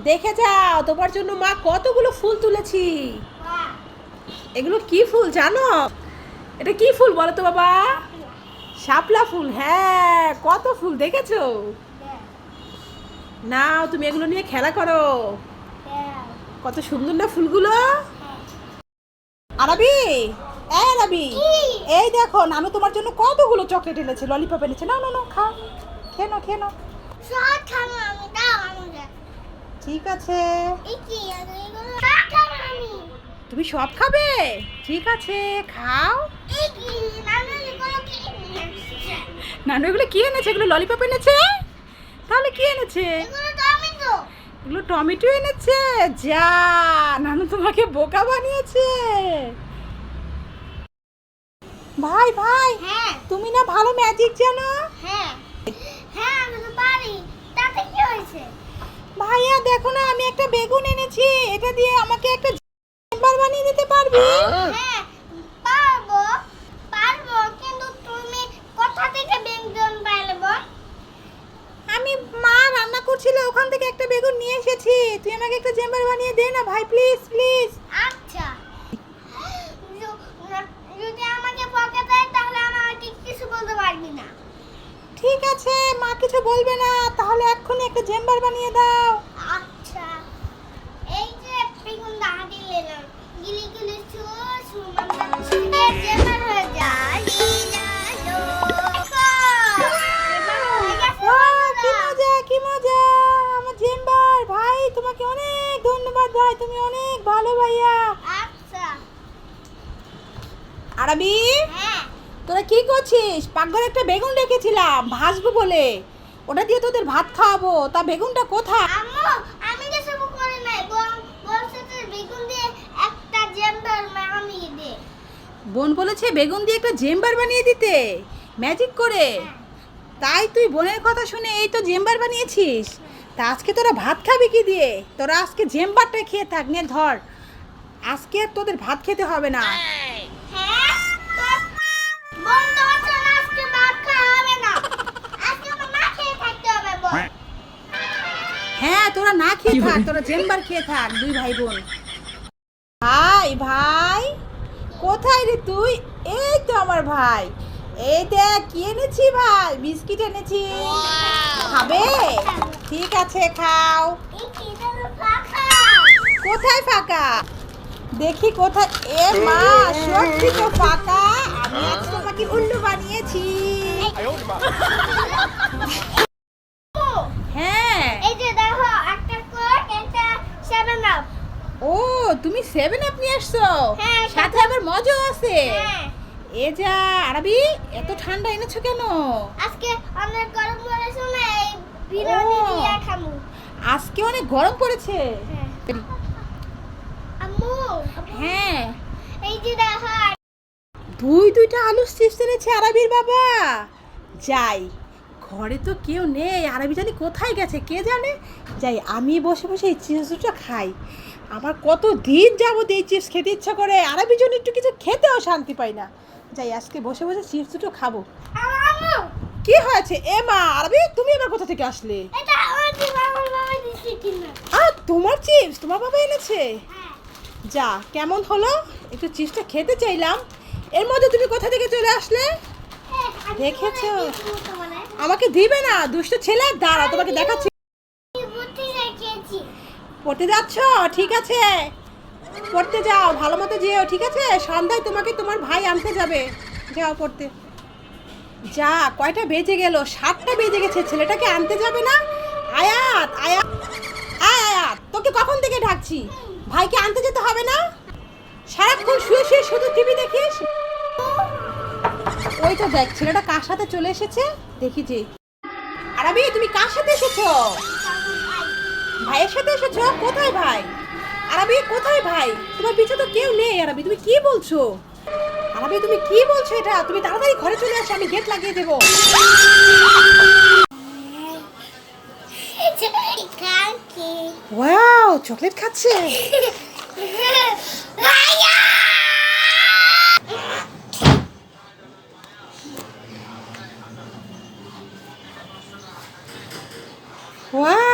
দেখে যাও, তোমার জন্য মা কতগুলো ফুল তুলেছি। এগুলো কি ফুল জানো? এটা কি ফুল বলো তো বাবা? শাপলা ফুল। হ্যাঁ, কত ফুল দেখেছো? নাও তুমি এগুলো নিয়ে খেলা করো। কত সুন্দর না ফুলগুলো। আরবি, এই আরবি, এই দেখো নানু তোমার জন্য কতগুলো চকলেট এনেছে, ললিপপ এনেছে। নাও নাও নাও, খাও, খেয়ে নাও, খেয়ে নাও। ঠিক আছে, তুমি সব খাবে? ঠিক আছে, খাও। নানু এগুলো কি এনেছে? এগুলো ললিপপ এনেছে? তাহলে কি এনেছে? এগুলো টমেটো এনেছে। যা, নানু তোমাকে বোকা বানিয়েছে। ভাই ভাই, তুমি না ভালো ম্যাজিক জানো? ভাইয়া দেখো না, আমি একটা বেগুন এনেছি, এটা দিয়ে আমাকে একটা চেম্বার বানিয়ে দিতে পারবি? আমি মা রান্না করছিল, ওখান থেকে একটা বেগুন নিয়ে এসেছি। তুই আমাকে একটা চেম্বার বানিয়ে দে না ভাই, প্লিজ প্লিজ। আচ্ছা, যদি আমাকে বকা দেয় তাহলে আমাকে কিছু বলতে পারবি না। ঠিক আছে, মা কিছু বলবে না, তাহলে এক্ষুনি একটা চেম্বার বানিয়ে দাও। আচ্ছা, এই যে বেগুনটা হাতে নিলাম, গিলি গিলি চু মামা জেমার হয়ে যায়। কি মজা, কি মজা, আমার চেম্বার। ভাই তোমাকে অনেক ধন্যবাদ ভাই, তুমি অনেক ভালো ভাইয়া। আচ্ছা, আরবি, হ্যাঁ, তোরা কি করছিস? পাকঘরে একটা বেগুন রেখেছিলাম ভাজবো বলে, ওটা দিয়ে তোদের ভাত খাওয়াবো। তা বেগুনটা কোথায়? আম্মু, আমি কিছু করে নাই, বলছে যে বেগুন দিয়ে একটা জেম্বার বানিয়ে দে। বোন বলেছে বেগুন দিয়ে একটা চেম্বার বানিয়ে দিতে, ম্যাজিক করে। তাই তুই বোনের কথা শুনে এই তো চেম্বার বানিয়েছিস। তা আজকে তোরা ভাত খাবি কি দিয়ে? তোরা আজকে চেম্বারটা খেয়ে থাক, নে ধর, আজকে আর তোদের ভাত খেতে হবে না। হ্যাঁ, বল তো চল, আজকে ভাত খাওয়া হবে না, আজকে আমার না খেয়ে থাকতে হবে বল। হ্যাঁ, তোরা না খেয়ে থাক, তোরা চেম্বার খেয়ে থাক, দুই ভাই বোন। ভাই ভাই, কোথায় রে তুই? এই তো আমার ভাই, এই দেখ কি এনেছি ভাই, বিস্কিট এনেছি, খাবে? ঠিক আছে, খাও। এই কিটা তো ফাঁকা। কোথায় ফাঁকা? দেখি কোথায়। এ মা, সত্যি তো ফাঁকা। আমি আজ তোমাকে উল্লু বানিয়েছি। হ্যাঁ। এই যে দেখো, একটা কোক, একটা 7 আপ। ও, তুমি 7 আপ নিয়ে আসছো? হ্যাঁ, সাথে আবার মজা আছে। হ্যাঁ, এ যা, আরবি এত ঠান্ডা এনেছো কেন? আজকে অনেক গরম পড়েছে না, এই বিরিয়ানি ও। দিয়ে খামু। আজকে অনেক গরম পড়েছে। হ্যাঁ। আম্মু, হ্যাঁ, এই যে দেখো, দুইটা আলুর চিপস এনেছে আরবির বাবা। যাই, ঘরে তো কেউ নেই, আরবি জানি কোথায় গেছে কে জানে। যাই, আমি বসে বসে এই চিপস দুটো খাই। আমার কত দিন যাবত এই চিপস খেতে ইচ্ছা করে, আরবির জন্য একটু কিছু খেতেও শান্তি পাই না। যাই, আজকে বসে বসে চিপস দুটো খাবো। আম্মু, কি হয়েছে? এ মা, আরবি তুমি আবার কোথা থেকে আসলে? এটা আমার বাবা দিছে কিনা। আর তোমার চিপস তোমার বাবা এনেছে? হ্যাঁ, যা, কেমন হলো? একটু চিপসটা খেতে চাইলাম, এর মধ্যে তুমি কোথা থেকে চলে আসলে? দেখেছো? আমাকে দিবে না, দুষ্ট ছেলে। দাঁড়া, তোমাকে দেখাচ্ছি। পড়তে যাচ্ছ? ঠিক আছে, পড়তে যাও, ভালো মতো যেও, ঠিক আছে? সন্ধ্যায় তোমাকে তোমার ভাই আনতে যাবে, যাও পড়তে। যা, কয়টা বেজে গেল? 7টা বেজে গেছে, ছেলেটাকে আনতে যাবে না? আয়াত, আয়াত, আয়াত, তোকে কখন থেকে ডাকছি, ভাইকে আনতে যেতে হবে না? সারাক্ষণ শুয়ে শুয়ে শুধু টিভি দেখিস। ওই তো দেখ, ছেলেটা কার সাথে চলে এসেছে, দেখি যে। আরবি, তুমি কার সাথে এসেছো? ভাইয়ের সাথে এসেছো? কোথায় ভাই? আরবি, কোথায় ভাই? তোমার পিছনে তো কেউ নেই। আরবি, তুমি কি বলছো? আরবি, তুমি কি বলছো এটা? তুমি তাড়াতাড়ি ঘরে চলে আসো, আমি গেট লাগিয়ে দেবো। ওয়াও, চকলেট খাচ্ছে। ওয়াও।